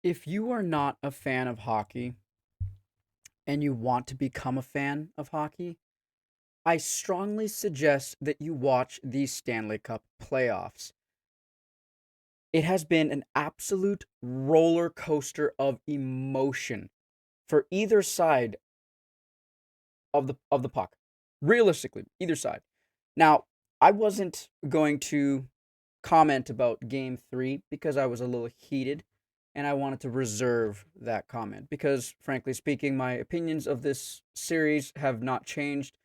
If you are not a fan of hockey and you want to become a fan of hockey, I strongly suggest that you watch the Stanley Cup playoffs. It has been an absolute roller coaster of emotion for either side of the puck. Realistically, either side. Now, I wasn't going to comment about game 3 because I was a little heated and I wanted to reserve that comment because frankly speaking, my opinions of this series have not changed.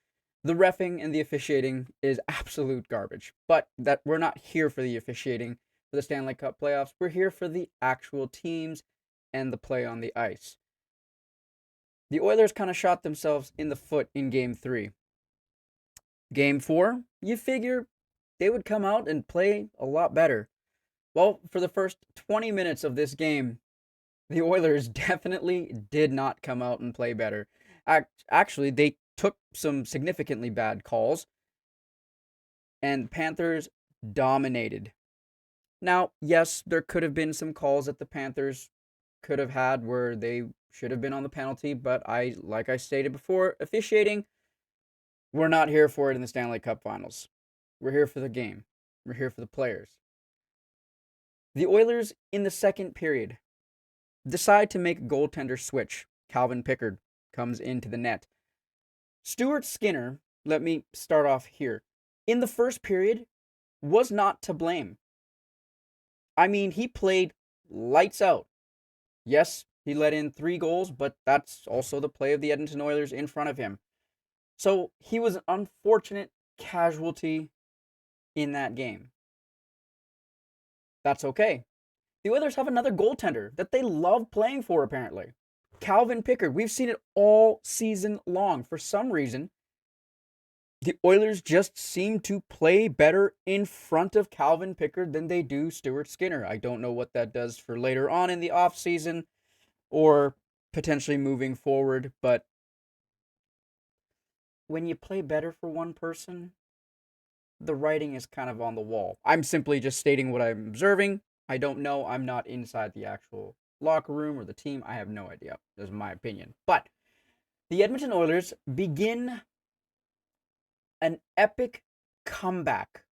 The reffing and the officiating is absolute garbage. But that we're not here for the officiating for the Stanley Cup playoffs. We're here for the actual teams and the play on the ice. The Oilers kind of shot themselves in the foot in game 3. Game 4, you figure they would come out and play a lot better. Well, for the first 20 minutes of this game, the Oilers definitely did not come out and play better. Actually, they took some significantly bad calls, and Panthers dominated. Now, yes, there could have been some calls that the Panthers could have had where they should have been on the penalty, but like I stated before, officiating, we're not here for it in the Stanley Cup Finals. We're here for the game. We're here for the players. The Oilers in the second period decide to make a goaltender switch. Calvin Pickard comes into the net. Stuart Skinner, let me start off here, in the first period was not to blame. I mean, he played lights out. Yes, he let in 3 goals, but that's also the play of the Edmonton Oilers in front of him. So he was an unfortunate casualty in that game. That's okay. The Oilers have another goaltender that they love playing for, apparently. Calvin Pickard. We've seen it all season long. For some reason, the Oilers just seem to play better in front of Calvin Pickard than they do Stuart Skinner. I don't know what that does for later on in the offseason or potentially moving forward, but when you play better for one person, the writing is kind of on the wall. I'm simply just stating what I'm observing. I don't know. I'm not inside the actual locker room or the team. I have no idea. That's my opinion. But the Edmonton Oilers begin an epic comeback.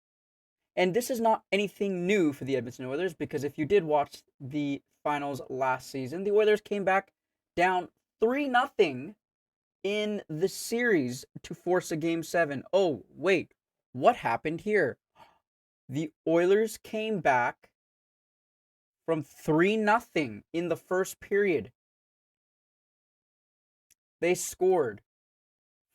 And this is not anything new for the Edmonton Oilers because if you did watch the finals last season, the Oilers came back down 3-0 in the series to force a game 7. Oh, wait. What happened here? The Oilers came back from 3-0 in the first period. They scored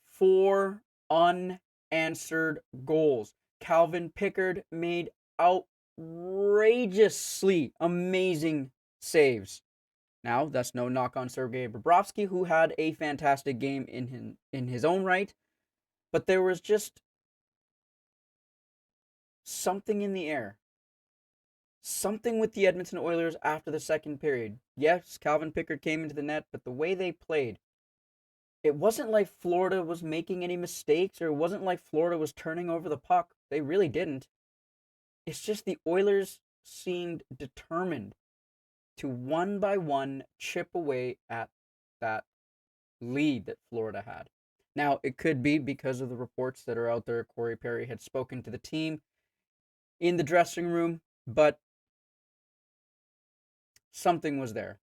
4 unanswered goals. Calvin Pickard made outrageously amazing saves. Now, that's no knock on Sergei Bobrovsky, who had a fantastic game in his own right, but there was just something in the air. Something with the Edmonton Oilers after the second period. Yes, Calvin Pickard came into the net, but the way they played, it wasn't like Florida was making any mistakes or it wasn't like Florida was turning over the puck. They really didn't. It's just the Oilers seemed determined to one by one chip away at that lead that Florida had. Now, it could be because of the reports that are out there. Corey Perry had spoken to the team in the dressing room, but something was there.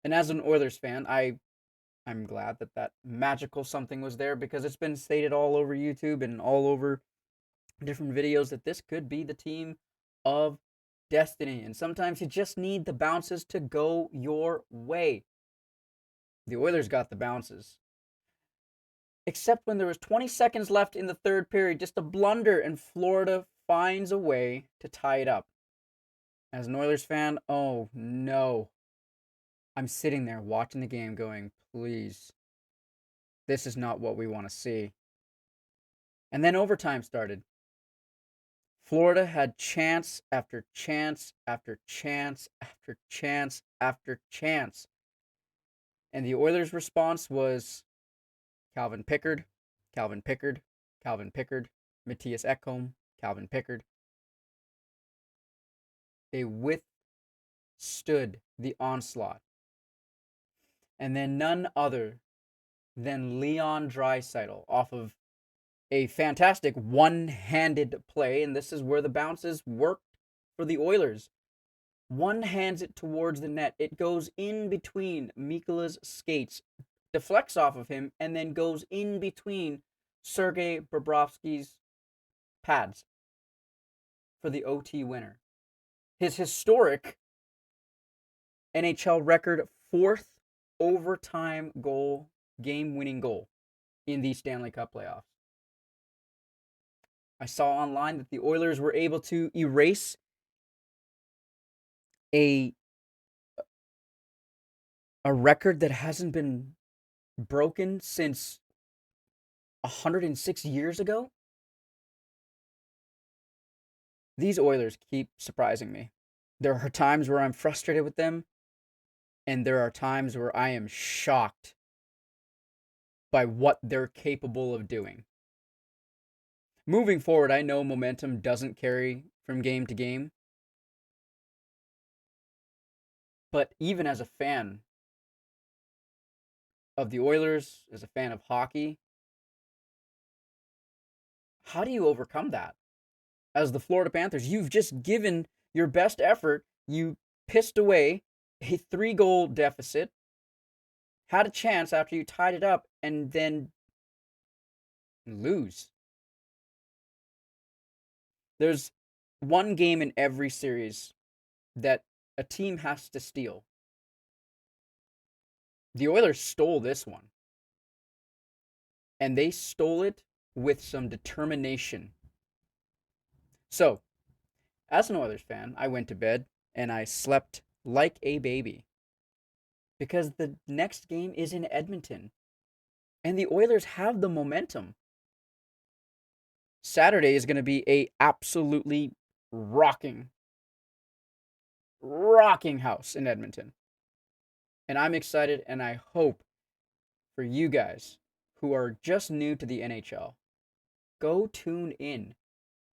And as an Oilers fan, I'm glad that that magical something was there because it's been stated all over YouTube and all over different videos that this could be the team of destiny. And sometimes you just need the bounces to go your way. The Oilers got the bounces. Except when there was 20 seconds left in the third period, just a blunder, and Florida finds a way to tie it up. As an Oilers fan, oh no. I'm sitting there watching the game going, please, this is not what we want to see. And then overtime started. Florida had chance after chance after chance after chance after chance. And the Oilers' response was Calvin Pickard, Calvin Pickard, Calvin Pickard, Matthias Ekholm, Calvin Pickard. They stood the onslaught. And then none other than Leon Draisaitl off of a fantastic one-handed play, and this is where the bounces worked for the Oilers. One hands it towards the net. It goes in between Mikola's skates, deflects off of him, and then goes in between Sergei Bobrovsky's pads for the OT winner. His historic NHL record fourth overtime goal, game-winning goal in the Stanley Cup playoffs. I saw online that the Oilers were able to erase a record that hasn't been broken since 106 years ago. These Oilers keep surprising me. There are times where I'm frustrated with them, and there are times where I am shocked by what they're capable of doing. Moving forward, I know momentum doesn't carry from game to game, but even as a fan of the Oilers, as a fan of hockey, how do you overcome that? As the Florida Panthers, you've just given your best effort. You pissed away a 3-goal deficit, had a chance after you tied it up, and then lose. There's one game in every series that a team has to steal. The Oilers stole this one. And they stole it with some determination. So, as an Oilers fan, I went to bed and I slept like a baby. Because the next game is in Edmonton. And the Oilers have the momentum. Saturday is going to be a absolutely rocking house in Edmonton. And I'm excited, and I hope for you guys who are just new to the NHL, go tune in,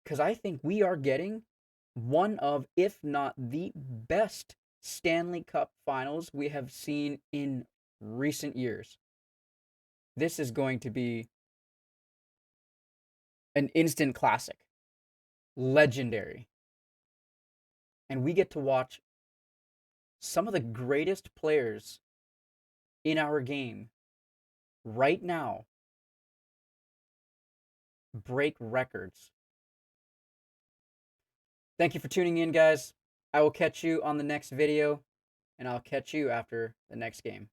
because I think we are getting one of, if not the best Stanley Cup finals we have seen in recent years. This is going to be an instant classic, legendary. And we get to watch some of the greatest players in our game right now break records. Thank you for tuning in, guys. I will catch you on the next video, and I'll catch you after the next game.